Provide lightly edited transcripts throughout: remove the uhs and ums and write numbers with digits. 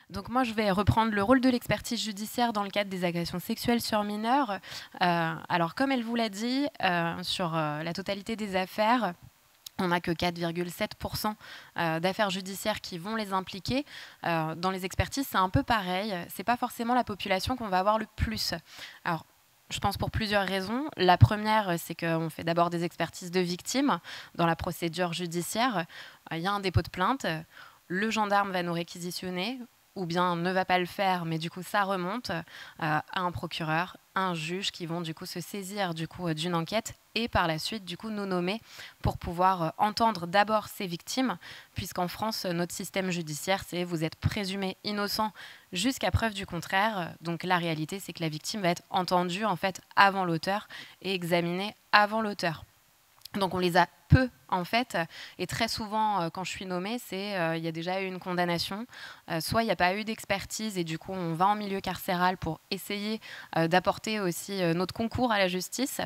Donc moi, je vais reprendre le rôle de l'expertise judiciaire dans le cadre des agressions sexuelles sur mineurs. Alors, comme elle vous l'a dit, sur la totalité des affaires, on n'a que 4,7% d'affaires judiciaires qui vont les impliquer. Dans les expertises, c'est un peu pareil. C'est pas forcément la population qu'on va avoir le plus. Alors, je pense pour plusieurs raisons. La première, c'est qu'on fait d'abord des expertises de victimes dans la procédure judiciaire. Il y a un dépôt de plainte. Le gendarme va nous réquisitionner ou bien ne va pas le faire, mais du coup ça remonte à un procureur, un juge qui vont du coup se saisir du coup d'une enquête et par la suite du coup nous nommer pour pouvoir entendre d'abord ces victimes, puisqu'en France notre système judiciaire c'est vous êtes présumé innocent jusqu'à preuve du contraire. Donc la réalité c'est que la victime va être entendue en fait avant l'auteur et examinée avant l'auteur. Donc on les a peu en fait, et très souvent quand je suis nommée, c'est il y a déjà eu une condamnation, soit il n'y a pas eu d'expertise et du coup on va en milieu carcéral pour essayer d'apporter aussi notre concours à la justice,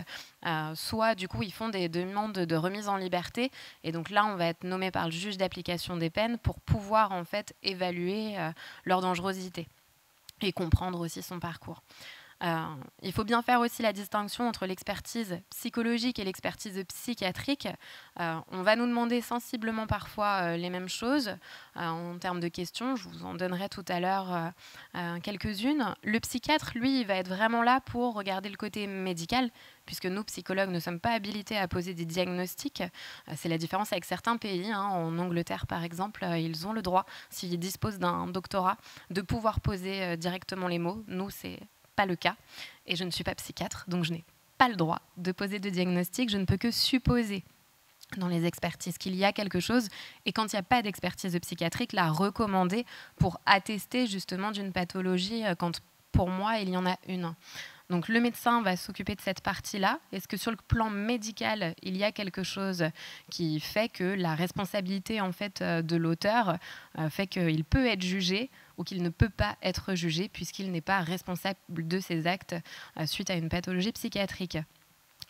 soit du coup ils font des demandes de remise en liberté et donc là on va être nommé par le juge d'application des peines pour pouvoir en fait évaluer leur dangerosité et comprendre aussi son parcours. Il faut bien faire aussi la distinction entre l'expertise psychologique et l'expertise psychiatrique. On va nous demander sensiblement parfois les mêmes choses en termes de questions. Je vous en donnerai tout à l'heure quelques-unes. Le psychiatre, lui, il va être vraiment là pour regarder le côté médical, puisque nous, psychologues, ne sommes pas habilités à poser des diagnostics. C'est la différence avec certains pays. En Angleterre, par exemple, ils ont le droit, s'ils disposent d'un doctorat, de pouvoir poser directement les mots. Nous, c'est pas le cas et je ne suis pas psychiatre, donc je n'ai pas le droit de poser de diagnostic. Je ne peux que supposer dans les expertises qu'il y a quelque chose et quand il n'y a pas d'expertise psychiatrique, la recommander pour attester justement d'une pathologie quand pour moi il y en a une. Donc le médecin va s'occuper de cette partie-là. Est-ce que sur le plan médical, il y a quelque chose qui fait que la responsabilité en fait de l'auteur fait qu'il peut être jugé ou qu'il ne peut pas être jugé puisqu'il n'est pas responsable de ses actes suite à une pathologie psychiatrique.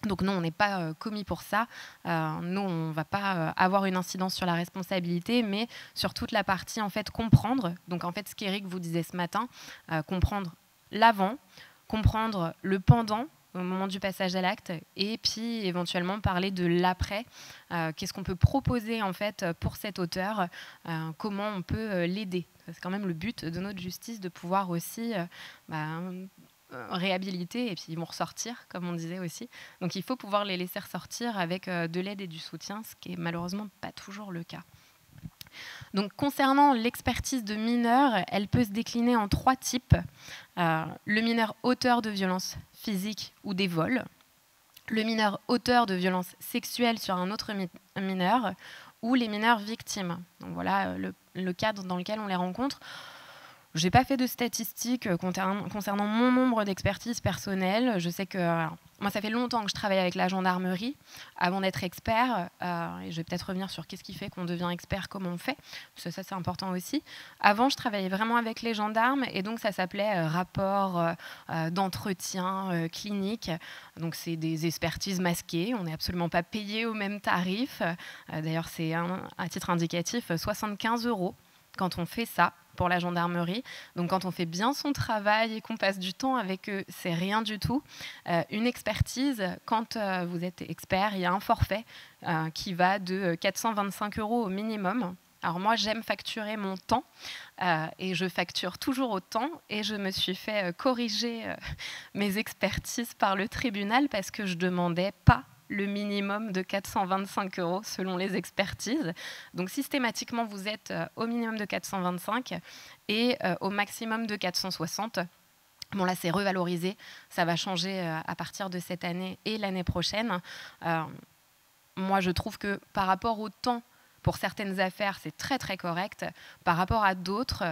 Donc non, on n'est pas commis pour ça. Nous, on ne va pas avoir une incidence sur la responsabilité, mais sur toute la partie en fait comprendre. Donc en fait, ce qu'Éric vous disait ce matin, comprendre l'avant, comprendre le pendant au moment du passage à l'acte et puis éventuellement parler de l'après. Qu'est-ce qu'on peut proposer en fait pour cet auteur, comment on peut l'aider. C'est quand même le but de notre justice de pouvoir aussi réhabiliter et puis ils vont ressortir, comme on disait aussi. Donc il faut pouvoir les laisser ressortir avec de l'aide et du soutien, ce qui est malheureusement pas toujours le cas. Donc, concernant l'expertise de mineurs, elle peut se décliner en 3 types. Le mineur auteur de violences physiques ou des vols, le mineur auteur de violences sexuelles sur un autre mineur ou les mineurs victimes. Donc voilà le cadre dans lequel on les rencontre. Je n'ai pas fait de statistiques concernant mon nombre d'expertises personnelles. Je sais que moi, ça fait longtemps que je travaille avec la gendarmerie avant d'être expert. Et je vais peut-être revenir sur qu'est-ce qui fait qu'on devient expert, comment on fait. Parce que ça, c'est important aussi. Avant, je travaillais vraiment avec les gendarmes. Et donc, ça s'appelait rapport d'entretien clinique. Donc, c'est des expertises masquées. On n'est absolument pas payé au même tarif. D'ailleurs, c'est à titre indicatif 75 € quand on fait ça pour la gendarmerie. Donc quand on fait bien son travail et qu'on passe du temps avec eux, c'est rien du tout. Une expertise, quand vous êtes expert, il y a un forfait qui va de 425 € au minimum. Alors moi, j'aime facturer mon temps et je facture toujours autant et je me suis fait corriger mes expertises par le tribunal parce que je demandais pas le minimum de 425 € selon les expertises. Donc systématiquement, vous êtes au minimum de 425 et au maximum de 460. Bon là, c'est revalorisé. Ça va changer à partir de cette année et l'année prochaine. Moi, je trouve que par rapport au temps, pour certaines affaires, c'est très très correct. Par rapport à d'autres,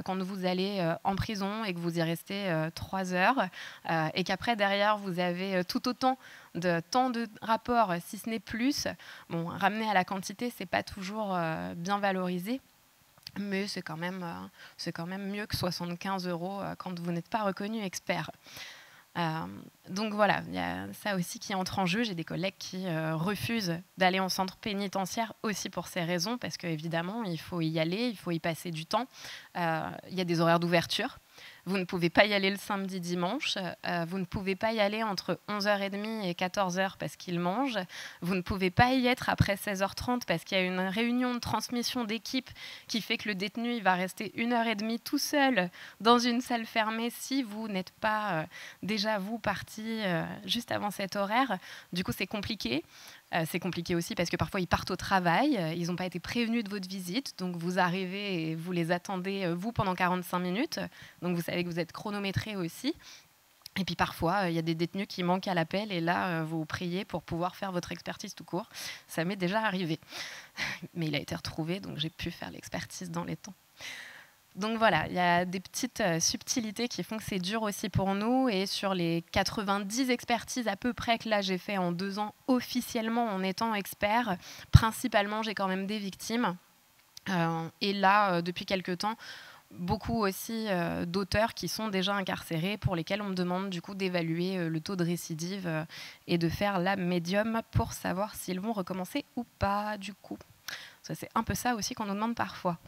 quand vous allez en prison et que vous y restez 3 heures et qu'après derrière vous avez tout autant de temps de rapport, si ce n'est plus, bon, ramener à la quantité, c'est pas toujours bien valorisé. Mais c'est quand même mieux que 75 € quand vous n'êtes pas reconnu expert. Donc voilà, il y a ça aussi qui entre en jeu. J'ai des collègues qui refusent d'aller en centre pénitentiaire aussi pour ces raisons, parce qu'évidemment, il faut y aller, il faut y passer du temps. Il y a des horaires d'ouverture. Vous ne pouvez pas y aller le samedi, dimanche. Vous ne pouvez pas y aller entre 11h30 et 14h parce qu'ils mangent. Vous ne pouvez pas y être après 16h30 parce qu'il y a une réunion de transmission d'équipe qui fait que le détenu il va rester 1h30 tout seul dans une salle fermée si vous n'êtes pas déjà vous parti juste avant cet horaire. Du coup, c'est compliqué. C'est compliqué aussi parce que parfois ils partent au travail, ils n'ont pas été prévenus de votre visite, donc vous arrivez et vous les attendez, vous, pendant 45 minutes, donc vous savez que vous êtes chronométré aussi. Et puis parfois, il y a des détenus qui manquent à l'appel et là, vous priez pour pouvoir faire votre expertise tout court. Ça m'est déjà arrivé, mais il a été retrouvé, donc j'ai pu faire l'expertise dans les temps. Donc voilà, il y a des petites subtilités qui font que c'est dur aussi pour nous. Et sur les 90 expertises à peu près que là j'ai fait en 2 ans officiellement en étant expert, principalement j'ai quand même des victimes. Et là, depuis quelques temps, beaucoup aussi d'auteurs qui sont déjà incarcérés pour lesquels on me demande du coup d'évaluer le taux de récidive et de faire la médium pour savoir s'ils vont recommencer ou pas du coup. Ça, c'est un peu ça aussi qu'on nous demande parfois.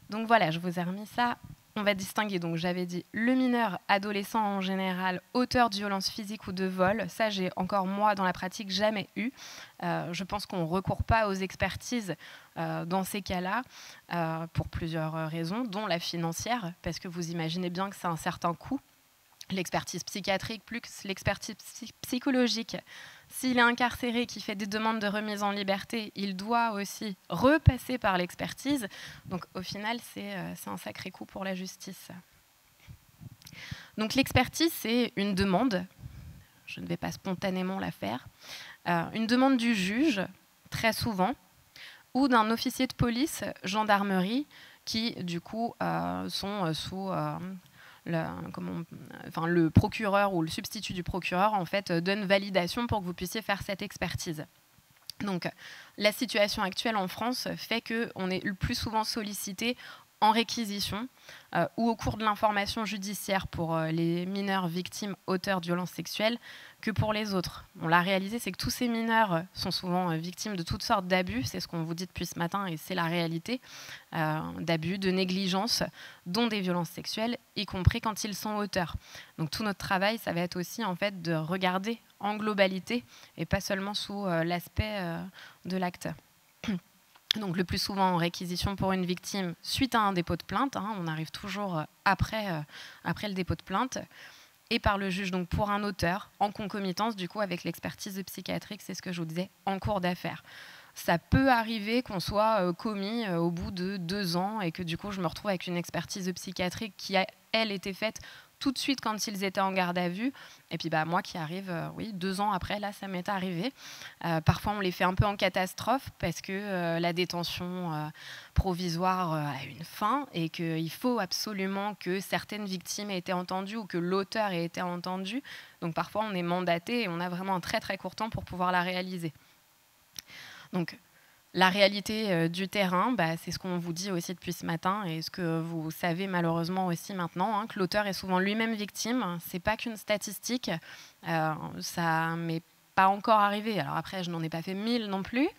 Donc voilà, je vous ai remis ça. On va distinguer, donc j'avais dit le mineur, adolescent en général, auteur de violences physiques ou de vol. Ça, j'ai encore, moi, dans la pratique, jamais eu. Je pense qu'on ne recourt pas aux expertises dans ces cas-là pour plusieurs raisons, dont la financière, parce que vous imaginez bien que c'est un certain coût. L'expertise psychiatrique plus l'expertise psychologique. S'il est incarcéré, qui fait des demandes de remise en liberté, il doit aussi repasser par l'expertise. Donc au final, c'est un sacré coup pour la justice. Donc l'expertise, c'est une demande. Je ne vais pas spontanément la faire. Une demande du juge, très souvent, ou d'un officier de police, gendarmerie, qui du coup sont sous... le procureur ou le substitut du procureur en fait, donne validation pour que vous puissiez faire cette expertise. Donc, la situation actuelle en France fait qu'on est le plus souvent sollicité en réquisition ou au cours de l'information judiciaire pour les mineurs victimes auteurs de violences sexuelles que pour les autres. On l'a réalisé, c'est que tous ces mineurs sont souvent victimes de toutes sortes d'abus, c'est ce qu'on vous dit depuis ce matin et c'est la réalité, d'abus, de négligence, dont des violences sexuelles, y compris quand ils sont auteurs. Donc tout notre travail, ça va être aussi en fait de regarder en globalité et pas seulement sous l'aspect de l'acte. Donc le plus souvent en réquisition pour une victime suite à un dépôt de plainte, on arrive toujours après le dépôt de plainte, et par le juge donc pour un auteur, en concomitance du coup avec l'expertise psychiatrique, c'est ce que je vous disais, en cours d'affaires. Ça peut arriver qu'on soit commis au bout de 2 ans et que du coup je me retrouve avec une expertise psychiatrique qui a, elle, été faite tout de suite quand ils étaient en garde à vue. Et puis moi qui arrive, 2 ans après, là ça m'est arrivé. Parfois on les fait un peu en catastrophe parce que la détention provisoire a une fin et qu'il faut absolument que certaines victimes aient été entendues ou que l'auteur ait été entendu. Donc parfois on est mandaté et on a vraiment un très très court temps pour pouvoir la réaliser. Donc, la réalité du terrain, c'est ce qu'on vous dit aussi depuis ce matin et ce que vous savez malheureusement aussi maintenant, que l'auteur est souvent lui-même victime. Ce n'est pas qu'une statistique, ça m'est pas encore arrivé. Alors après, je n'en ai pas fait 1000 non plus,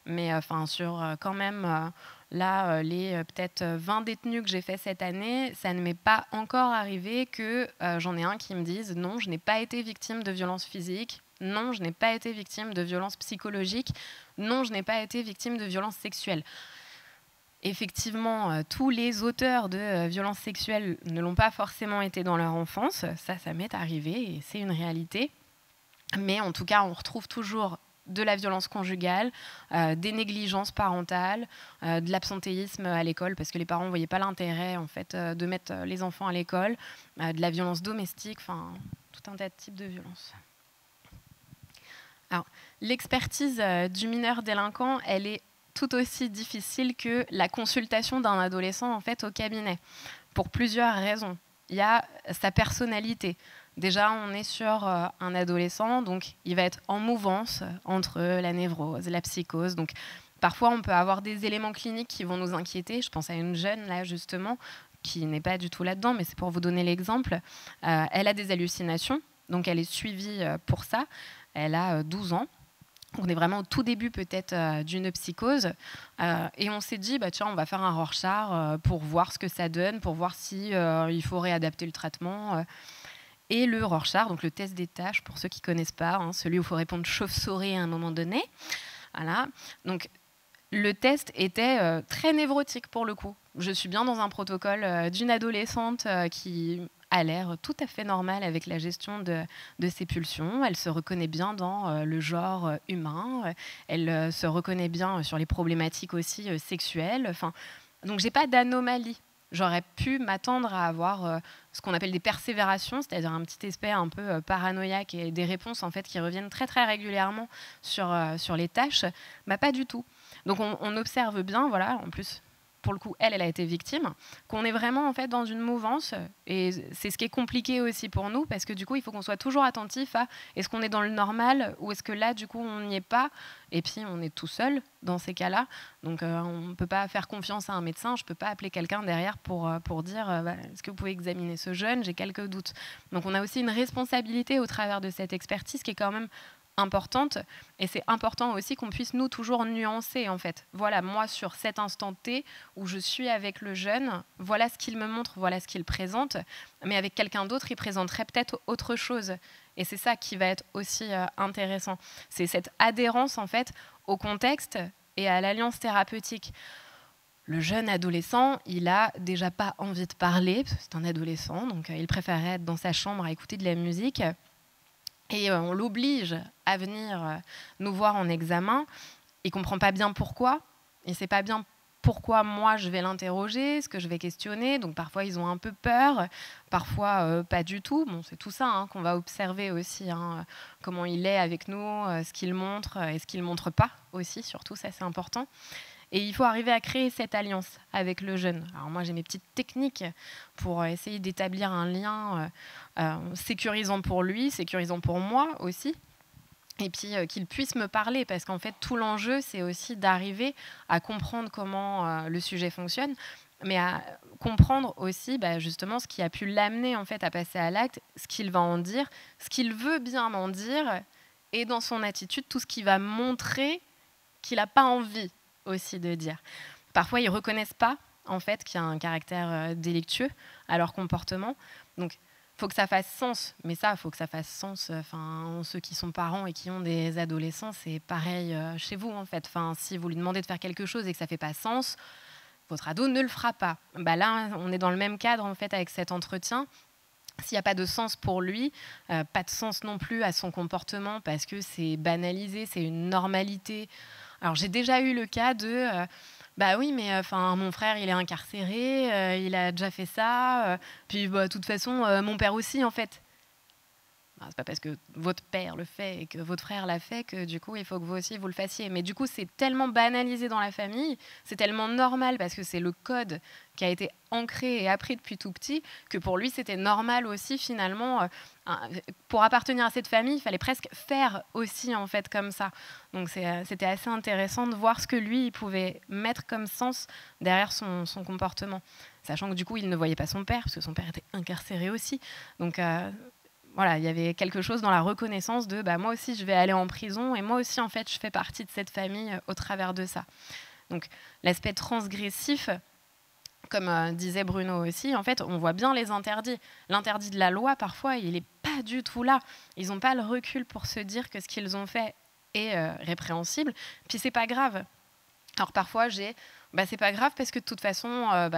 mais sur quand même là, les peut-être 20 détenus que j'ai fait cette année, ça ne m'est pas encore arrivé que j'en ai un qui me dise « Non, je n'ai pas été victime de violences physiques. Non, je n'ai pas été victime de violences psychologiques. Non, je n'ai pas été victime de violences sexuelles. » Effectivement, tous les auteurs de violences sexuelles ne l'ont pas forcément été dans leur enfance. Ça m'est arrivé et c'est une réalité. Mais en tout cas, on retrouve toujours de la violence conjugale, des négligences parentales, de l'absentéisme à l'école parce que les parents ne voyaient pas l'intérêt en fait, de mettre les enfants à l'école, de la violence domestique, tout un tas de types de violences. Alors, l'expertise du mineur délinquant, elle est tout aussi difficile que la consultation d'un adolescent en fait, au cabinet, pour plusieurs raisons. Il y a sa personnalité. Déjà, on est sur un adolescent, donc il va être en mouvance entre la névrose, la psychose. Donc, parfois, on peut avoir des éléments cliniques qui vont nous inquiéter. Je pense à une jeune, là, justement, qui n'est pas du tout là-dedans, mais c'est pour vous donner l'exemple. Elle a des hallucinations. donc elle est suivie pour ça. Elle a 12 ans. On est vraiment au tout début peut-être d'une psychose. Et on s'est dit, tiens, on va faire un Rorschach pour voir ce que ça donne, pour voir si il faut réadapter le traitement. Et le Rorschach, donc le test des tâches, pour ceux qui ne connaissent pas, hein, celui où il faut répondre chauve-souris à un moment donné. Voilà. Donc, le test était très névrotique pour le coup. Je suis bien dans un protocole d'une adolescente qui a l'air tout à fait normale avec la gestion de ses pulsions. Elle se reconnaît bien dans le genre humain. Elle se reconnaît bien sur les problématiques aussi sexuelles. Enfin, donc, j'ai pas d'anomalie. J'aurais pu m'attendre à avoir ce qu'on appelle des persévérations, c'est-à-dire un petit aspect un peu paranoïaque et des réponses en fait qui reviennent très très régulièrement sur les tâches. Pas du tout. Donc on observe bien, voilà, en plus pour le coup, elle a été victime, qu'on est vraiment en fait dans une mouvance. Et c'est ce qui est compliqué aussi pour nous, parce que du coup, il faut qu'on soit toujours attentif à est-ce qu'on est dans le normal ou est-ce que là, du coup, on n'y est pas. Et puis, on est tout seul dans ces cas-là. Donc, on ne peut pas faire confiance à un médecin. Je ne peux pas appeler quelqu'un derrière pour dire est-ce que vous pouvez examiner ce jeune? J'ai quelques doutes. Donc, on a aussi une responsabilité au travers de cette expertise qui est quand même importante, et c'est important aussi qu'on puisse nous toujours nuancer en fait. Voilà, moi sur cet instant T où je suis avec le jeune, voilà ce qu'il me montre, voilà ce qu'il présente, mais avec quelqu'un d'autre il présenterait peut-être autre chose, et c'est ça qui va être aussi intéressant, c'est cette adhérence en fait au contexte et à l'alliance thérapeutique. Le jeune adolescent, il a déjà pas envie de parler, parce que c'est un adolescent, donc il préférerait être dans sa chambre à écouter de la musique. Et on l'oblige à venir nous voir en examen. Il ne comprend pas bien pourquoi. Il ne sait pas bien pourquoi moi je vais l'interroger, ce que je vais questionner. Donc parfois ils ont un peu peur, parfois pas du tout. Bon, c'est tout ça qu'on va observer aussi, comment il est avec nous, ce qu'il montre et ce qu'il ne montre pas aussi. Surtout, ça c'est important. Et il faut arriver à créer cette alliance avec le jeune. Alors moi, j'ai mes petites techniques pour essayer d'établir un lien sécurisant pour lui, sécurisant pour moi aussi. Et puis qu'il puisse me parler, parce qu'en fait, tout l'enjeu, c'est aussi d'arriver à comprendre comment le sujet fonctionne, mais à comprendre aussi justement ce qui a pu l'amener en fait, à passer à l'acte, ce qu'il va en dire, ce qu'il veut bien en dire, et dans son attitude, tout ce qui va montrer qu'il n'a pas envie aussi de dire. Parfois, ils ne reconnaissent pas en fait, qu'il y a un caractère délictueux à leur comportement. Donc, il faut que ça fasse sens. Mais ça, il faut que ça fasse sens. Ceux qui sont parents et qui ont des adolescents, c'est pareil chez vous, en fait. Si vous lui demandez de faire quelque chose et que ça ne fait pas sens, votre ado ne le fera pas. Là, on est dans le même cadre, en fait, avec cet entretien. S'il n'y a pas de sens pour lui, pas de sens non plus à son comportement, parce que c'est banalisé, c'est une normalité. Alors, j'ai déjà eu le cas de oui, mais mon frère, il est incarcéré, il a déjà fait ça, puis de toute façon, mon père aussi, en fait. C'est pas parce que votre père le fait et que votre frère l'a fait que du coup, il faut que vous aussi, vous le fassiez. Mais du coup, c'est tellement banalisé dans la famille, c'est tellement normal parce que c'est le code qui a été ancré et appris depuis tout petit, que pour lui, c'était normal aussi, finalement. Pour appartenir à cette famille, il fallait presque faire aussi, en fait, comme ça. Donc, c'était assez intéressant de voir ce que lui, il pouvait mettre comme sens derrière son comportement. Sachant que du coup, il ne voyait pas son père, parce que son père était incarcéré aussi. Donc, voilà, il y avait quelque chose dans la reconnaissance de moi aussi je vais aller en prison et moi aussi en fait je fais partie de cette famille au travers de ça. Donc l'aspect transgressif, comme disait Bruno aussi, en fait on voit bien les interdits. L'interdit de la loi parfois il n'est pas du tout là. Ils n'ont pas le recul pour se dire que ce qu'ils ont fait est répréhensible. Puis c'est pas grave. Alors parfois c'est pas grave parce que de toute façon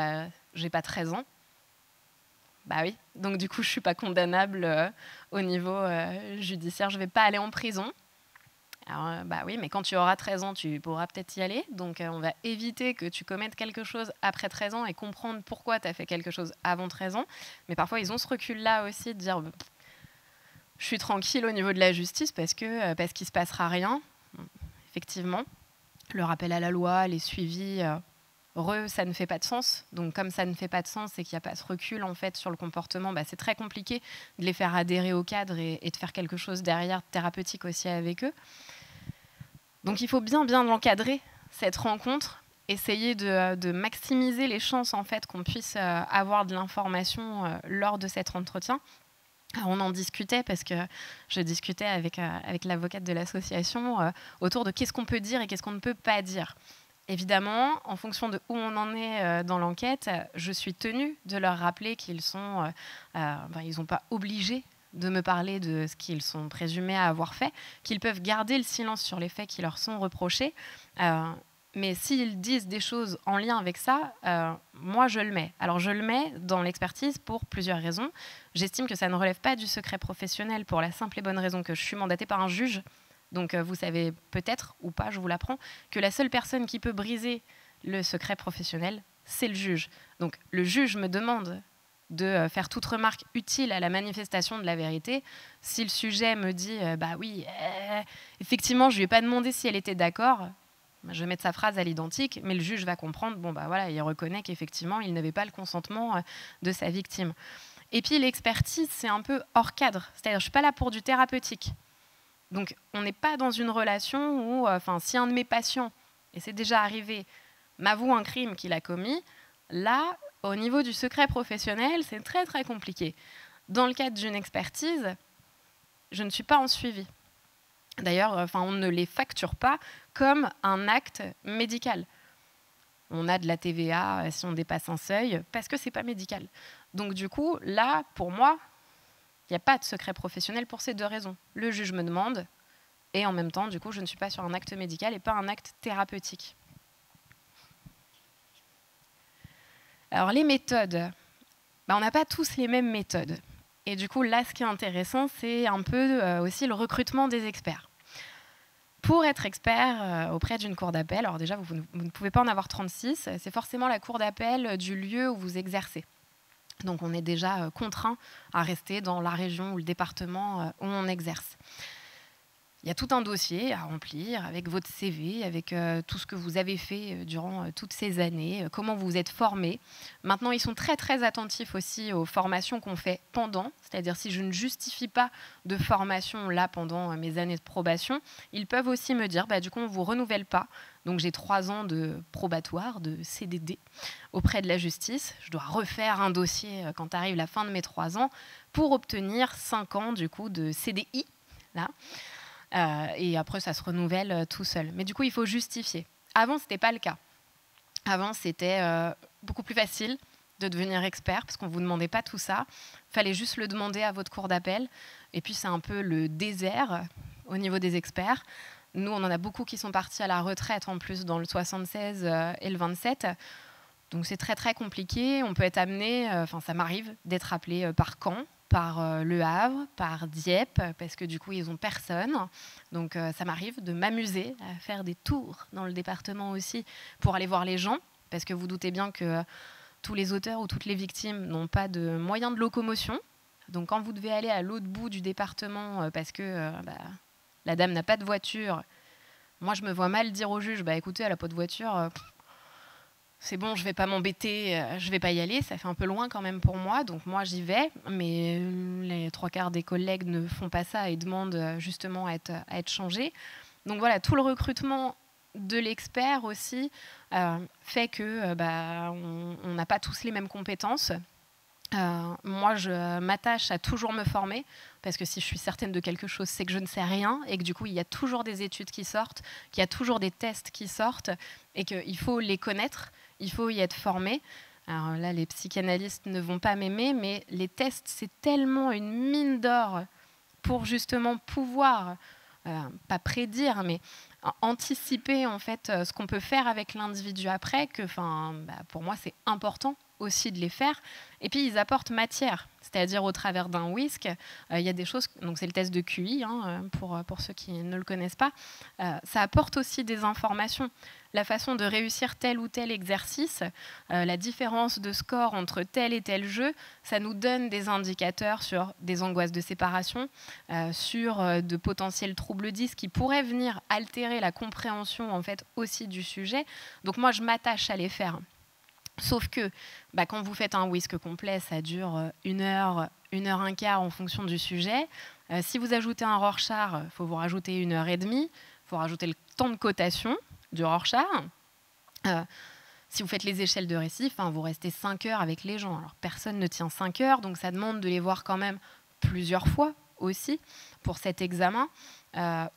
j'ai pas 13 ans. Oui, donc du coup, je ne suis pas condamnable au niveau judiciaire, je ne vais pas aller en prison. Alors, oui, mais quand tu auras 13 ans, tu pourras peut-être y aller. Donc, on va éviter que tu commettes quelque chose après 13 ans et comprendre pourquoi tu as fait quelque chose avant 13 ans. Mais parfois, ils ont ce recul-là aussi de dire je suis tranquille au niveau de la justice parce qu'il ne se passera rien. Effectivement, le rappel à la loi, les suivis... ça ne fait pas de sens. Donc, comme ça ne fait pas de sens et qu'il n'y a pas ce recul en fait, sur le comportement, c'est très compliqué de les faire adhérer au cadre et de faire quelque chose derrière, thérapeutique aussi avec eux. Donc, il faut bien l'encadrer, cette rencontre, essayer de maximiser les chances en fait, qu'on puisse avoir de l'information lors de cet entretien. On en discutait parce que je discutais avec l'avocate de l'association autour de qu'est-ce qu'on peut dire et qu'est-ce qu'on ne peut pas dire. Évidemment, en fonction de où on en est dans l'enquête, je suis tenue de leur rappeler qu'ils sont, ils n'ont pas obligé de me parler de ce qu'ils sont présumés à avoir fait, qu'ils peuvent garder le silence sur les faits qui leur sont reprochés. Mais s'ils disent des choses en lien avec ça, moi je le mets. Alors je le mets dans l'expertise pour plusieurs raisons. J'estime que ça ne relève pas du secret professionnel pour la simple et bonne raison que je suis mandatée par un juge. Donc vous savez peut-être, ou pas, je vous l'apprends, que la seule personne qui peut briser le secret professionnel, c'est le juge. Donc le juge me demande de faire toute remarque utile à la manifestation de la vérité. Si le sujet me dit effectivement, je ne lui ai pas demandé si elle était d'accord, je vais mettre sa phrase à l'identique, mais le juge va comprendre, il reconnaît qu'effectivement, il n'avait pas le consentement de sa victime. Et puis l'expertise, c'est un peu hors cadre. C'est-à-dire, je ne suis pas là pour du thérapeutique. Donc, on n'est pas dans une relation où, si un de mes patients, et c'est déjà arrivé, m'avoue un crime qu'il a commis, là, au niveau du secret professionnel, c'est très, très compliqué. Dans le cadre d'une expertise, je ne suis pas en suivi. D'ailleurs, on ne les facture pas comme un acte médical. On a de la TVA si on dépasse un seuil, parce que ce n'est pas médical. Donc du coup, là, pour moi, il n'y a pas de secret professionnel pour ces deux raisons. Le juge me demande, et en même temps, du coup, je ne suis pas sur un acte médical et pas un acte thérapeutique. Alors les méthodes, on n'a pas tous les mêmes méthodes. Et du coup, là, ce qui est intéressant, c'est un peu aussi le recrutement des experts. Pour être expert auprès d'une cour d'appel, alors déjà, vous ne pouvez pas en avoir 36, c'est forcément la cour d'appel du lieu où vous exercez. Donc on est déjà contraint à rester dans la région ou le département où on exerce. Il y a tout un dossier à remplir avec votre CV, avec tout ce que vous avez fait durant toutes ces années, comment vous vous êtes formé. Maintenant, ils sont très, très attentifs aussi aux formations qu'on fait pendant. C'est-à-dire, si je ne justifie pas de formation là pendant mes années de probation, ils peuvent aussi me dire, du coup, on ne vous renouvelle pas. Donc, j'ai 3 ans de probatoire, de CDD, auprès de la justice. Je dois refaire un dossier quand arrive la fin de mes 3 ans pour obtenir 5 ans, du coup, de CDI, là. Et après, ça se renouvelle tout seul. Mais du coup, il faut justifier. Avant, ce n'était pas le cas. Avant, c'était beaucoup plus facile de devenir expert parce qu'on ne vous demandait pas tout ça. Il fallait juste le demander à votre cour d'appel. Et puis, c'est un peu le désert au niveau des experts. Nous, on en a beaucoup qui sont partis à la retraite, en plus, dans le 76 et le 27. Donc, c'est très, très compliqué. On peut être amené, ça m'arrive d'être appelé par Caen, par Le Havre, par Dieppe, parce que du coup, ils n'ont personne. Donc, ça m'arrive de m'amuser à faire des tours dans le département aussi pour aller voir les gens, parce que vous doutez bien que tous les auteurs ou toutes les victimes n'ont pas de moyens de locomotion. Donc, quand vous devez aller à l'autre bout du département parce que la dame n'a pas de voiture, moi, je me vois mal dire au juge, écoutez, elle n'a pas de voiture... c'est bon, je ne vais pas m'embêter, je ne vais pas y aller, ça fait un peu loin quand même pour moi, donc moi j'y vais, mais les 3/4 des collègues ne font pas ça et demandent justement à être changés. Donc voilà, tout le recrutement de l'expert aussi fait que on n'a pas tous les mêmes compétences. Moi, je m'attache à toujours me former parce que si je suis certaine de quelque chose, c'est que je ne sais rien et que du coup, il y a toujours des études qui sortent, qu'il y a toujours des tests qui sortent et qu'il faut les connaître, il faut y être formé. Alors là, les psychanalystes ne vont pas m'aimer, mais les tests, c'est tellement une mine d'or pour justement pouvoir, pas prédire, mais anticiper en fait ce qu'on peut faire avec l'individu après, que pour moi, c'est important aussi de les faire. Et puis, ils apportent matière. C'est-à-dire, au travers d'un WISC, il y a des choses... Donc, c'est le test de QI, pour ceux qui ne le connaissent pas. Ça apporte aussi des informations. La façon de réussir tel ou tel exercice, la différence de score entre tel et tel jeu, ça nous donne des indicateurs sur des angoisses de séparation, sur de potentiels troubles 10 qui pourraient venir altérer la compréhension, en fait, aussi du sujet. Donc, moi, je m'attache à les faire. Sauf que quand vous faites un WISC complet, ça dure 1 heure, 1 heure un quart en fonction du sujet. Si vous ajoutez un Rorschach, il faut vous rajouter 1 heure et demie. Il faut rajouter le temps de cotation du Rorschach. Si vous faites les échelles de récit, vous restez 5 heures avec les gens. Alors, personne ne tient 5 heures, donc ça demande de les voir quand même plusieurs fois aussi pour cet examen,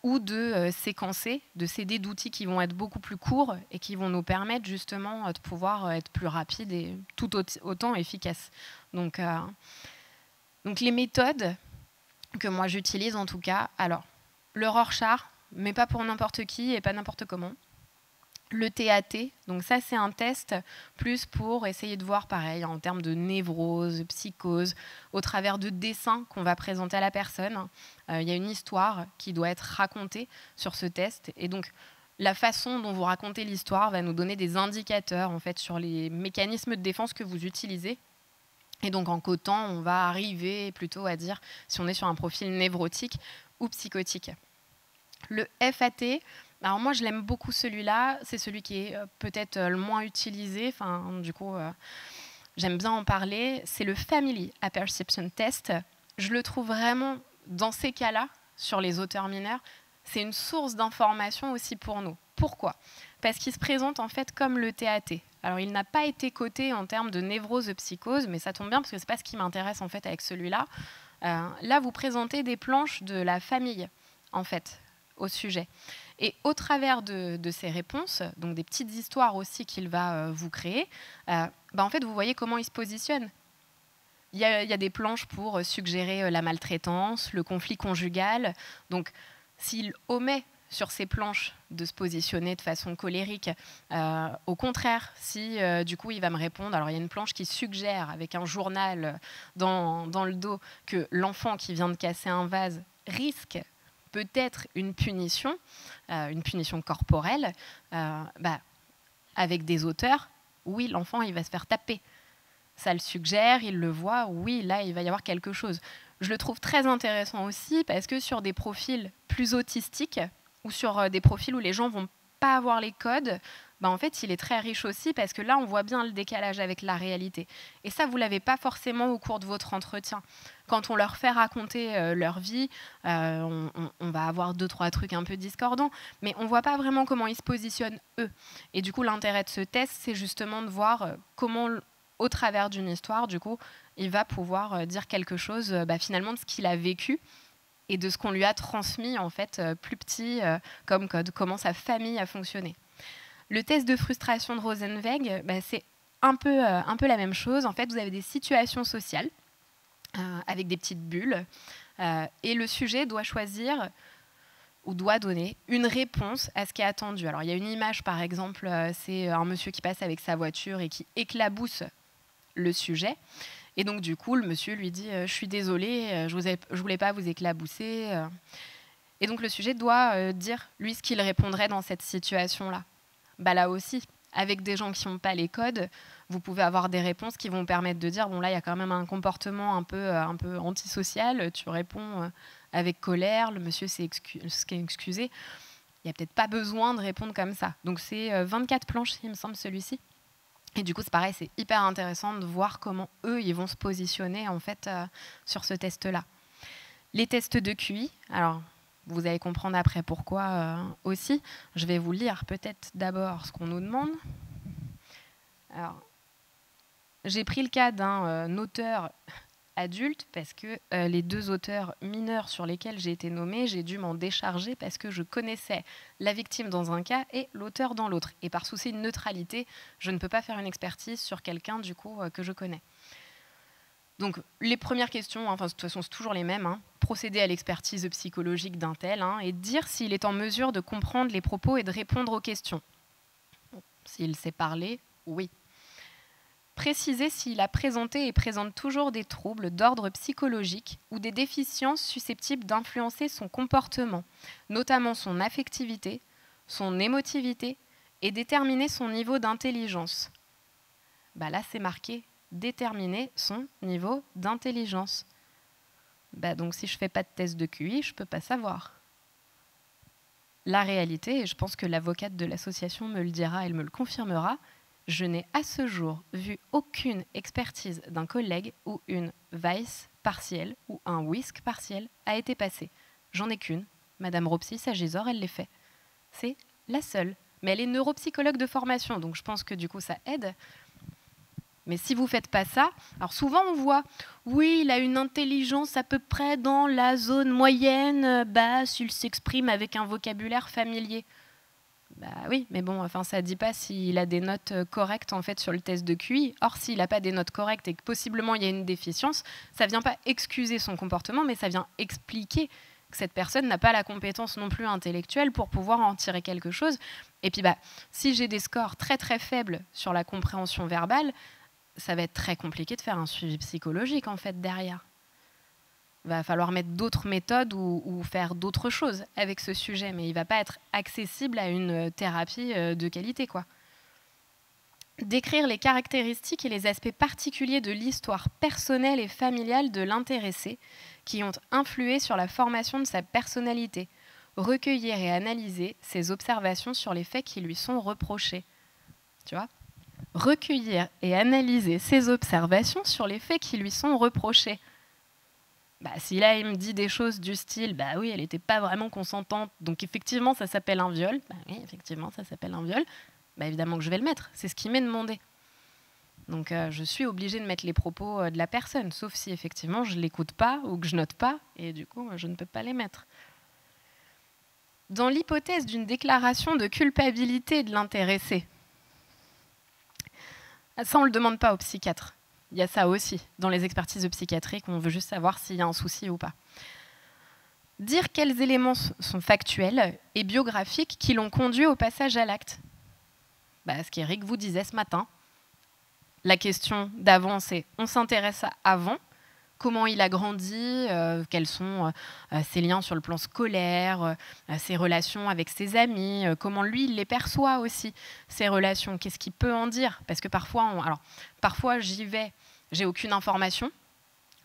ou de séquencer, de s'aider d'outils qui vont être beaucoup plus courts et qui vont nous permettre justement de pouvoir être plus rapides et tout autant efficaces. Donc les méthodes que moi j'utilise en tout cas, alors le Rorschach, mais pas pour n'importe qui et pas n'importe comment. Le TAT, donc ça c'est un test plus pour essayer de voir pareil en termes de névrose, psychose, au travers de dessins qu'on va présenter à la personne. Il y a une histoire qui doit être racontée sur ce test et donc la façon dont vous racontez l'histoire va nous donner des indicateurs en fait sur les mécanismes de défense que vous utilisez. Et donc en cotant, on va arriver plutôt à dire si on est sur un profil névrotique ou psychotique. Le FAT, alors moi je l'aime beaucoup celui-là, c'est celui qui est peut-être le moins utilisé, enfin du coup j'aime bien en parler, c'est le Family Apperception Test. Je le trouve vraiment dans ces cas-là, sur les auteurs mineurs, c'est une source d'information aussi pour nous. Pourquoi ? Parce qu'il se présente en fait comme le TAT. Alors il n'a pas été coté en termes de névrose et psychose, mais ça tombe bien parce que c'est pas ce qui m'intéresse en fait avec celui-là. Là vous présentez des planches de la famille en fait au sujet. Et au travers de ces réponses, donc des petites histoires aussi qu'il va vous créer, en fait, vous voyez comment il se positionne. Il y a des planches pour suggérer la maltraitance, le conflit conjugal. Donc, s'il omet sur ces planches de se positionner de façon colérique, au contraire, si du coup il va me répondre, alors il y a une planche qui suggère avec un journal dans le dos que l'enfant qui vient de casser un vase risque peut-être une punition corporelle, avec des auteurs, oui, l'enfant, il va se faire taper. Ça le suggère, il le voit, oui, là, il va y avoir quelque chose. Je le trouve très intéressant aussi parce que sur des profils plus autistiques ou sur des profils où les gens vont pas avoir les codes, en fait, il est très riche aussi parce que là, on voit bien le décalage avec la réalité. Et ça, vous ne l'avez pas forcément au cours de votre entretien. Quand on leur fait raconter leur vie, on va avoir 2-3 trucs un peu discordants, mais on ne voit pas vraiment comment ils se positionnent, eux. Et du coup, l'intérêt de ce test, c'est justement de voir comment, au travers d'une histoire, du coup, il va pouvoir dire quelque chose finalement de ce qu'il a vécu et de ce qu'on lui a transmis en fait plus petit comme code, comment sa famille a fonctionné. Le test de frustration de Rosenzweig, c'est un peu la même chose. En fait, vous avez des situations sociales avec des petites bulles et le sujet doit choisir ou doit donner une réponse à ce qui est attendu. Alors, il y a une image, par exemple, c'est un monsieur qui passe avec sa voiture et qui éclabousse le sujet. Et donc, du coup, le monsieur lui dit « Je suis désolé, je ne voulais pas vous éclabousser. » Et donc, le sujet doit dire, lui, ce qu'il répondrait dans cette situation-là. Là aussi, avec des gens qui n'ont pas les codes, vous pouvez avoir des réponses qui vont permettre de dire, bon là, il y a quand même un comportement un peu antisocial, tu réponds avec colère, le monsieur s'est excusé. Il n'y a peut-être pas besoin de répondre comme ça. Donc c'est 24 planches, il me semble, celui-ci. Et du coup, c'est pareil, c'est hyper intéressant de voir comment eux, ils vont se positionner en fait sur ce test-là. Les tests de QI, alors vous allez comprendre après pourquoi aussi. Je vais vous lire peut-être d'abord ce qu'on nous demande. Alors, j'ai pris le cas d'un auteur adulte parce que les 2 auteurs mineurs sur lesquels j'ai été nommée, j'ai dû m'en décharger parce que je connaissais la victime dans un cas et l'auteur dans l'autre. Et par souci de neutralité, je ne peux pas faire une expertise sur quelqu'un du coup que je connais. Donc, les premières questions, de toute façon, c'est toujours les mêmes. Procéder à l'expertise psychologique d'un tel et dire s'il est en mesure de comprendre les propos et de répondre aux questions. S'il sait parler, oui. Préciser s'il a présenté et présente toujours des troubles d'ordre psychologique ou des déficiences susceptibles d'influencer son comportement, notamment son affectivité, son émotivité et déterminer son niveau d'intelligence. Là, c'est marqué déterminer son niveau d'intelligence. Donc si je ne fais pas de test de QI, je ne peux pas savoir. La réalité, et je pense que l'avocate de l'association me le dira, elle me le confirmera, je n'ai à ce jour vu aucune expertise d'un collègue où une Weiss partielle ou un WISC partiel a été passée. J'en ai qu'une. Madame Ropsy, Sagisor, elle l'est fait. C'est la seule. Mais elle est neuropsychologue de formation, donc je pense que du coup ça aide. Mais si vous ne faites pas ça, alors souvent on voit, oui, il a une intelligence à peu près dans la zone moyenne, basse, il s'exprime avec un vocabulaire familier. Bah oui, mais bon, enfin, ça ne dit pas s'il a des notes correctes en fait, sur le test de QI. Or, s'il n'a pas des notes correctes et que possiblement il y a une déficience, ça ne vient pas excuser son comportement, mais ça vient expliquer que cette personne n'a pas la compétence non plus intellectuelle pour pouvoir en tirer quelque chose. Et puis, si j'ai des scores très très faibles sur la compréhension verbale, ça va être très compliqué de faire un suivi psychologique en fait derrière. Il va falloir mettre d'autres méthodes ou faire d'autres choses avec ce sujet, mais il ne va pas être accessible à une thérapie de qualité, quoi. Décrire les caractéristiques et les aspects particuliers de l'histoire personnelle et familiale de l'intéressé qui ont influé sur la formation de sa personnalité. Recueillir et analyser ses observations sur les faits qui lui sont reprochés. Tu vois ? Recueillir et analyser ses observations sur les faits qui lui sont reprochés. Si là, il me dit des choses du style « oui, elle n'était pas vraiment consentante, donc effectivement, ça s'appelle un viol », oui, effectivement, ça s'appelle un viol, évidemment que je vais le mettre, c'est ce qui m'est demandé. Donc je suis obligée de mettre les propos de la personne, sauf si effectivement je ne l'écoute pas ou que je note pas, et du coup, je ne peux pas les mettre. Dans l'hypothèse d'une déclaration de culpabilité de l'intéressé, ça, on ne le demande pas au psychiatre. Il y a ça aussi, dans les expertises psychiatriques, on veut juste savoir s'il y a un souci ou pas. Dire quels éléments sont factuels et biographiques qui l'ont conduit au passage à l'acte. Ce qu'Éric vous disait ce matin. La question d'avant, c'est on s'intéresse à avant, comment il a grandi, quels sont ses liens sur le plan scolaire, ses relations avec ses amis, comment lui, il les perçoit aussi, ses relations, qu'est-ce qu'il peut en dire. Parce que parfois j'y vais, j'ai aucune information,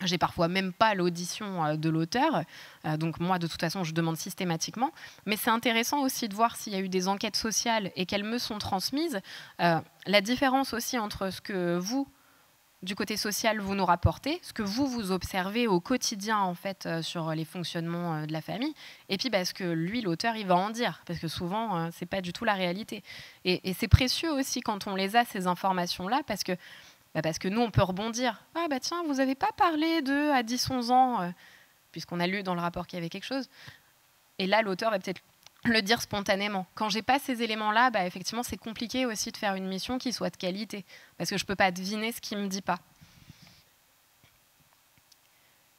j'ai parfois même pas l'audition de l'auteur, donc moi, de toute façon, je demande systématiquement. Mais c'est intéressant aussi de voir s'il y a eu des enquêtes sociales et qu'elles me sont transmises. La différence aussi entre ce que vous, du côté social, vous nous rapportez, ce que vous observez au quotidien en fait, sur les fonctionnements de la famille, et puis ce que lui, l'auteur, il va en dire, parce que souvent, c'est pas du tout la réalité. Et c'est précieux aussi quand on les a, ces informations-là, parce que nous, on peut rebondir. « Ah tiens, vous n'avez pas parlé de à 10-11 ans, puisqu'on a lu dans le rapport qu'il y avait quelque chose. » Et là, l'auteur va peut-être le dire spontanément. Quand j'ai pas ces éléments-là, effectivement, c'est compliqué aussi de faire une mission qui soit de qualité, parce que je peux pas deviner ce qu'il me dit pas.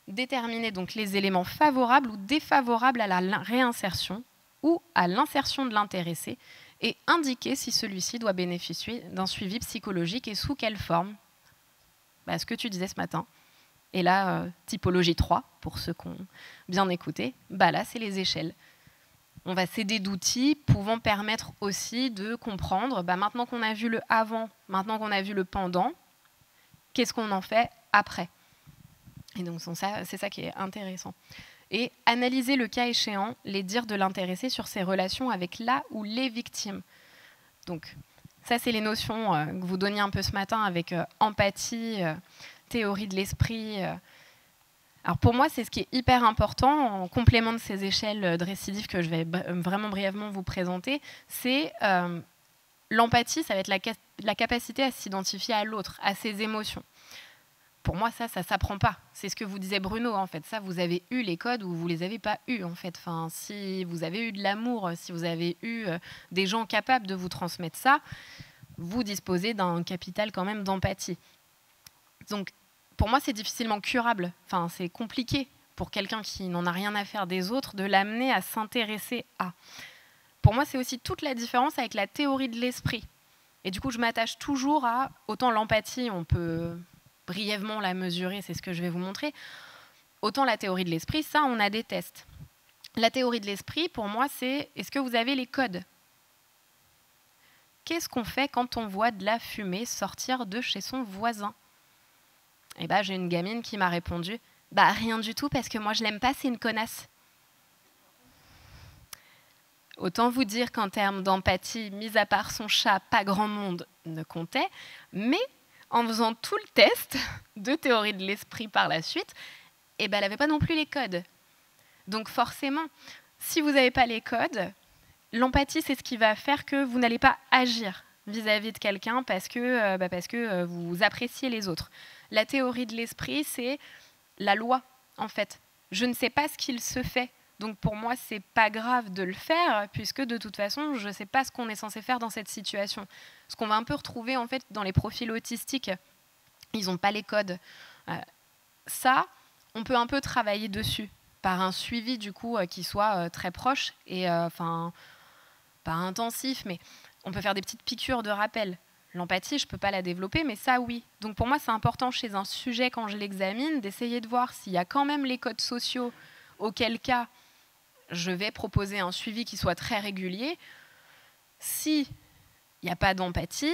Déterminer donc les éléments favorables ou défavorables à la réinsertion ou à l'insertion de l'intéressé et indiquer si celui-ci doit bénéficier d'un suivi psychologique et sous quelle forme. Ce que tu disais ce matin. Et là, typologie 3, pour ceux qui ont bien écouté, là, c'est les échelles. On va s'aider d'outils pouvant permettre aussi de comprendre, maintenant qu'on a vu le avant, maintenant qu'on a vu le pendant, qu'est-ce qu'on en fait après. Et donc, c'est ça qui est intéressant. Et analyser le cas échéant, les dires de l'intéressé sur ses relations avec la ou les victimes. Donc, ça, c'est les notions que vous donniez un peu ce matin avec empathie, théorie de l'esprit. Alors pour moi, c'est ce qui est hyper important, en complément de ces échelles de récidive que je vais vraiment brièvement vous présenter, c'est l'empathie, ça va être la capacité à s'identifier à l'autre, à ses émotions. Pour moi, ça ne s'apprend pas. C'est ce que vous disait Bruno, en fait. Ça, vous avez eu les codes ou vous ne les avez pas eus, en fait. Enfin, si vous avez eu de l'amour, si vous avez eu des gens capables de vous transmettre ça, vous disposez d'un capital quand même d'empathie. Donc, pour moi, c'est difficilement curable. Enfin, c'est compliqué pour quelqu'un qui n'en a rien à faire des autres de l'amener à s'intéresser à. Pour moi, c'est aussi toute la différence avec la théorie de l'esprit. Et du coup, je m'attache toujours à... Autant l'empathie, on peut brièvement la mesurer, c'est ce que je vais vous montrer. Autant la théorie de l'esprit, ça, on a des tests. La théorie de l'esprit, pour moi, c'est est-ce que vous avez les codes ? Qu'est-ce qu'on fait quand on voit de la fumée sortir de chez son voisin ? Et j'ai une gamine qui m'a répondu « Rien du tout, parce que moi, je l'aime pas, c'est une connasse. » Autant vous dire qu'en termes d'empathie, mis à part son chat, pas grand monde ne comptait, mais en faisant tout le test de théorie de l'esprit par la suite, elle n'avait pas non plus les codes. Donc forcément, si vous n'avez pas les codes, l'empathie, c'est ce qui va faire que vous n'allez pas agir. vis-à-vis de quelqu'un parce que vous appréciez les autres. La théorie de l'esprit, c'est la loi, en fait. Je ne sais pas ce qu'il se fait. Donc pour moi, c'est pas grave de le faire, puisque de toute façon, je ne sais pas ce qu'on est censé faire dans cette situation. Ce qu'on va un peu retrouver en fait dans les profils autistiques, ils n'ont pas les codes. Ça, on peut un peu travailler dessus, par un suivi du coup qui soit très proche et pas intensif, mais on peut faire des petites piqûres de rappel. L'empathie, je ne peux pas la développer, mais ça, oui. Donc pour moi, c'est important chez un sujet, quand je l'examine, d'essayer de voir s'il y a quand même les codes sociaux, auquel cas je vais proposer un suivi qui soit très régulier. S'il n'y a pas d'empathie,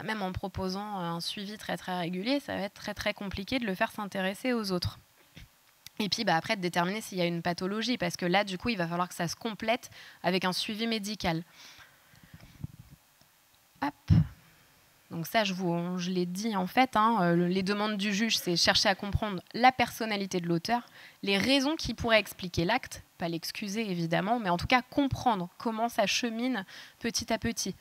même en proposant un suivi très très régulier, ça va être très très compliqué de le faire s'intéresser aux autres. Et puis après, de déterminer s'il y a une pathologie, parce que là, du coup, il va falloir que ça se complète avec un suivi médical. Hop. Donc ça, je l'ai dit en fait, les demandes du juge, c'est chercher à comprendre la personnalité de l'auteur, les raisons qui pourraient expliquer l'acte, pas l'excuser évidemment, mais en tout cas comprendre comment ça chemine petit à petit.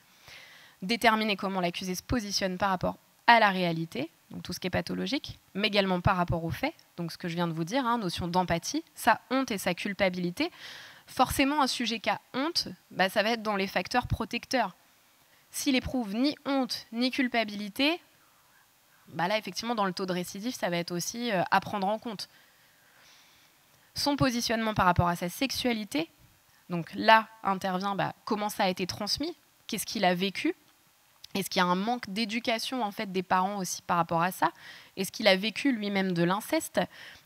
Déterminer comment l'accusé se positionne par rapport à la réalité, donc tout ce qui est pathologique, mais également par rapport aux faits, donc ce que je viens de vous dire, notion d'empathie, sa honte et sa culpabilité. Forcément, un sujet qui a honte, ça va être dans les facteurs protecteurs. S'il éprouve ni honte ni culpabilité, là, effectivement, dans le taux de récidive, ça va être aussi à prendre en compte. Son positionnement par rapport à sa sexualité, donc là intervient comment ça a été transmis, qu'est-ce qu'il a vécu, est-ce qu'il y a un manque d'éducation en fait, des parents aussi par rapport à ça, est-ce qu'il a vécu lui-même de l'inceste,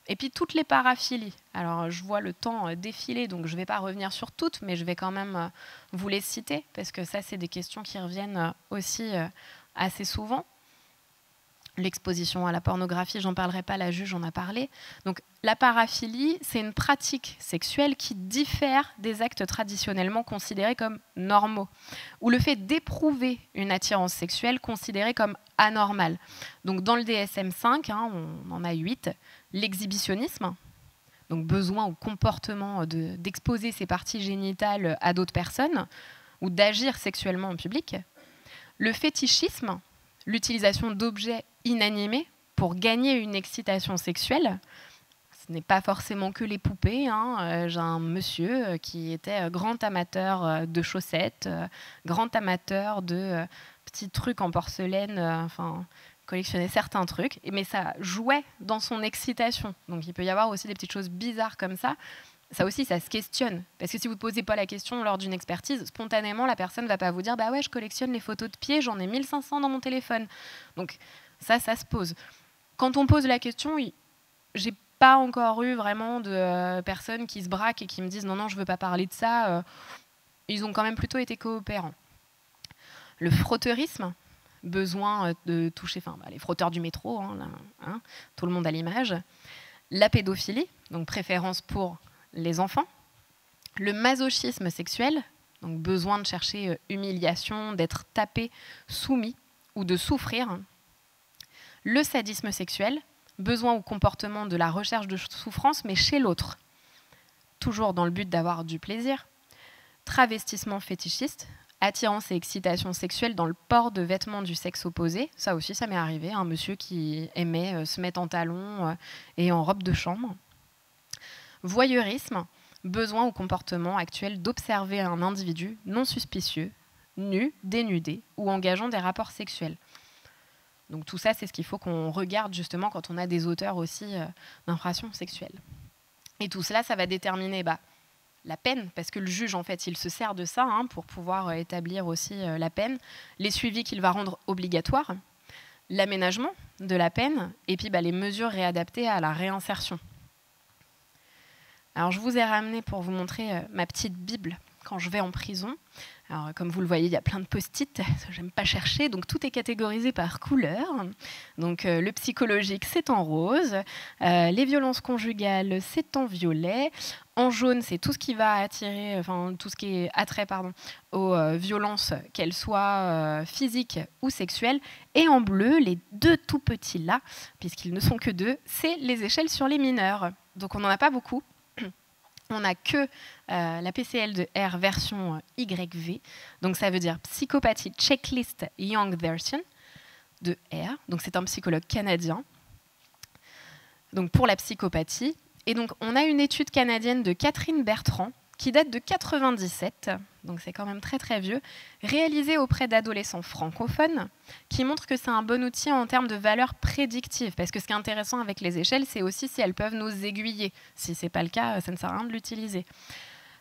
et puis toutes les paraphilies. Alors je vois le temps défiler, donc je ne vais pas revenir sur toutes, mais je vais quand même vous les citer, parce que ça, c'est des questions qui reviennent aussi assez souvent. L'exposition à la pornographie, j'en parlerai pas, la juge en a parlé. Donc la paraphilie, c'est une pratique sexuelle qui diffère des actes traditionnellement considérés comme normaux, ou le fait d'éprouver une attirance sexuelle considérée comme anormale. Donc dans le DSM-5, on en a 8, l'exhibitionnisme, donc besoin ou comportement d'exposer ses parties génitales à d'autres personnes, ou d'agir sexuellement en public. Le fétichisme, l'utilisation d'objets inanimés pour gagner une excitation sexuelle. Ce n'est pas forcément que les poupées. J'ai un monsieur qui était grand amateur de chaussettes, grand amateur de petits trucs en porcelaine, collectionnait certains trucs, mais ça jouait dans son excitation. Donc il peut y avoir aussi des petites choses bizarres comme ça. Ça aussi, ça se questionne. Parce que si vous ne posez pas la question lors d'une expertise, spontanément, la personne ne va pas vous dire « Bah ouais, je collectionne les photos de pieds, j'en ai 1500 dans mon téléphone. » Donc ça se pose. Quand on pose la question, j'ai pas encore eu vraiment de personnes qui se braquent et qui me disent « Non, non, je ne veux pas parler de ça. » Ils ont quand même plutôt été coopérants. Le frotteurisme, besoin de toucher, les frotteurs du métro, tout le monde a l'image. La pédophilie, donc préférence pour les enfants, le masochisme sexuel, donc besoin de chercher humiliation, d'être tapé, soumis ou de souffrir, le sadisme sexuel, besoin ou comportement de la recherche de souffrance, mais chez l'autre, toujours dans le but d'avoir du plaisir, travestissement fétichiste, attirance et excitation sexuelle dans le port de vêtements du sexe opposé, ça aussi ça m'est arrivé, un monsieur qui aimait se mettre en talons et en robe de chambre. Voyeurisme, besoin ou comportement actuel d'observer un individu non suspicieux, nu, dénudé ou engageant des rapports sexuels. Donc tout ça, c'est ce qu'il faut qu'on regarde justement quand on a des auteurs aussi d'infractions sexuelles. Et tout cela, ça va déterminer la peine, parce que le juge, en fait, il se sert de ça pour pouvoir établir aussi la peine, les suivis qu'il va rendre obligatoires, l'aménagement de la peine, et puis les mesures réadaptées à la réinsertion. Alors, je vous ai ramené pour vous montrer ma petite Bible quand je vais en prison. Alors, comme vous le voyez, il y a plein de post-it, j'aime pas chercher, donc tout est catégorisé par couleur. Donc, le psychologique, c'est en rose, les violences conjugales, c'est en violet. En jaune, c'est tout ce qui va attirer, tout ce qui est attrait, aux violences, qu'elles soient physiques ou sexuelles. Et en bleu, les deux tout petits là, puisqu'ils ne sont que deux, c'est les échelles sur les mineurs. Donc, on n'en a pas beaucoup. on n'a que la PCL de R version YV. Donc ça veut dire Psychopathie Checklist Young Version de R. Donc c'est un psychologue canadien. Donc pour la psychopathie. Et donc on a une étude canadienne de Catherine Bertrand qui date de 97, donc c'est quand même très très vieux, réalisée auprès d'adolescents francophones, qui montre que c'est un bon outil en termes de valeurs prédictives. Parce que ce qui est intéressant avec les échelles, c'est aussi si elles peuvent nous aiguiller. Si ce n'est pas le cas, ça ne sert à rien de l'utiliser.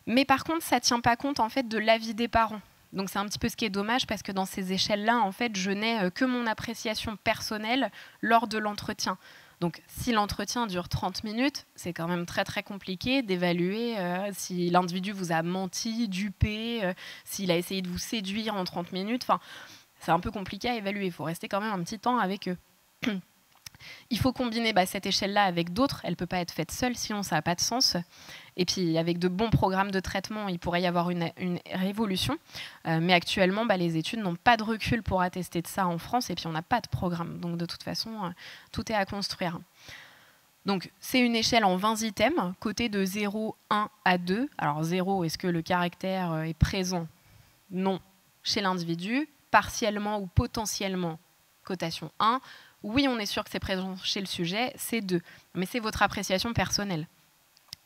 Mais par contre, ça ne tient pas compte en fait, de l'avis des parents. Donc c'est un petit peu ce qui est dommage, parce que dans ces échelles-là, en fait, je n'ai que mon appréciation personnelle lors de l'entretien. Donc, si l'entretien dure 30 minutes, c'est quand même très, très compliqué d'évaluer si l'individu vous a menti, dupé, s'il a essayé de vous séduire en 30 minutes. Enfin, c'est un peu compliqué à évaluer. Il faut rester quand même un petit temps avec eux. Il faut combiner cette échelle-là avec d'autres. Elle ne peut pas être faite seule, sinon ça n'a pas de sens. Et puis, avec de bons programmes de traitement, il pourrait y avoir une révolution. Mais actuellement, les études n'ont pas de recul pour attester de ça en France. Et puis, on n'a pas de programme. Donc, de toute façon, tout est à construire. Donc, c'est une échelle en 20 items, cotée de 0, 1 à 2. Alors, 0, est-ce que le caractère est présent? Non, chez l'individu. Partiellement ou potentiellement, cotation 1. Oui, on est sûr que c'est présent chez le sujet, c'est 2. Mais c'est votre appréciation personnelle.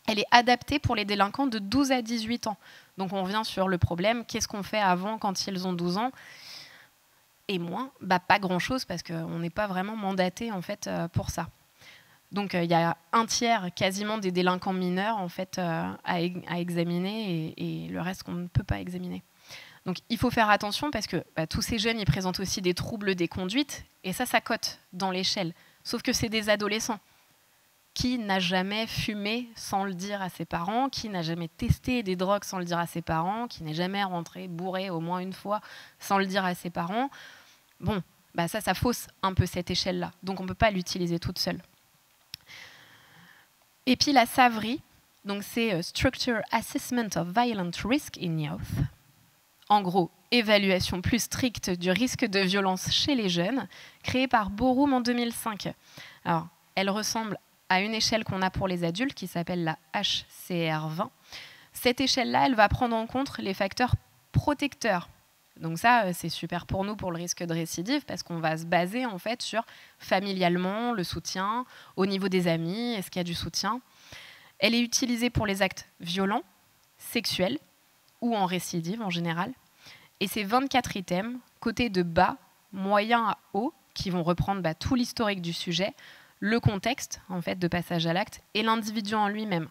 Elle est adaptée pour les délinquants de 12 à 18 ans. Donc on revient sur le problème, qu'est-ce qu'on fait avant quand ils ont 12 ans et moins? Pas grand-chose, parce qu'on n'est pas vraiment mandaté en fait, pour ça. Donc il y a un tiers quasiment des délinquants mineurs en fait, à examiner, et le reste qu'on ne peut pas examiner. Donc il faut faire attention, parce que tous ces jeunes, ils présentent aussi des troubles des conduites, et ça cote dans l'échelle. Sauf que c'est des adolescents. Qui n'a jamais fumé sans le dire à ses parents? Qui n'a jamais testé des drogues sans le dire à ses parents? Qui n'est jamais rentré bourré au moins une fois sans le dire à ses parents? Bon, ça fausse un peu cette échelle-là. Donc on ne peut pas l'utiliser toute seule. Et puis la SAVRI, donc c'est Structure Assessment of Violent Risk in Youth. En gros, évaluation plus stricte du risque de violence chez les jeunes, créée par Borum en 2005. Alors, elle ressemble à une échelle qu'on a pour les adultes, qui s'appelle la HCR20. Cette échelle-là, elle va prendre en compte les facteurs protecteurs. Donc ça, c'est super pour nous, pour le risque de récidive, parce qu'on va se baser en fait sur familialement, le soutien, au niveau des amis, est-ce qu'il y a du soutien. Elle est utilisée pour les actes violents, sexuels, ou en récidive en général. Et c'est 24 items, cotés de bas, moyen à haut, qui vont reprendre tout l'historique du sujet, le contexte en fait, de passage à l'acte, et l'individu en lui-même.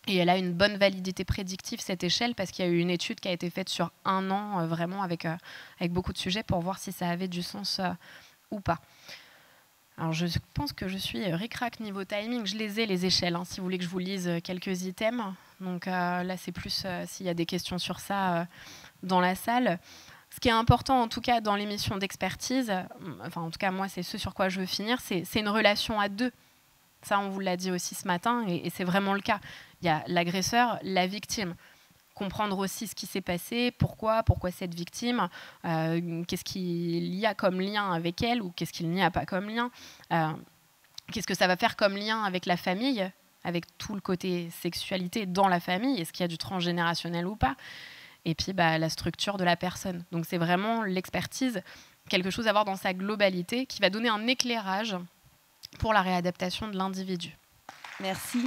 Et elle a une bonne validité prédictive, cette échelle, parce qu'il y a eu une étude qui a été faite sur 1 an, vraiment avec beaucoup de sujets, pour voir si ça avait du sens ou pas. Alors je pense que je suis ric-rac niveau timing. Je les ai, les échelles, hein, si vous voulez que je vous lise quelques items. Donc là, c'est plus s'il y a des questions sur ça dans la salle. Ce qui est important, en tout cas, dans l'émission d'expertise, enfin, en tout cas, moi, c'est ce sur quoi je veux finir, c'est une relation à deux. Ça, on vous l'a dit aussi ce matin, et c'est vraiment le cas. Il y a l'agresseur, la victime. Comprendre aussi ce qui s'est passé, pourquoi cette victime, qu'est-ce qu'il y a comme lien avec elle, ou qu'est-ce qu'il n'y a pas comme lien, qu'est-ce que ça va faire comme lien avec la famille, avec tout le côté sexualité dans la famille, est-ce qu'il y a du transgénérationnel ou pas, et puis la structure de la personne. Donc c'est vraiment l'expertise, quelque chose à voir dans sa globalité, qui va donner un éclairage pour la réadaptation de l'individu. Merci.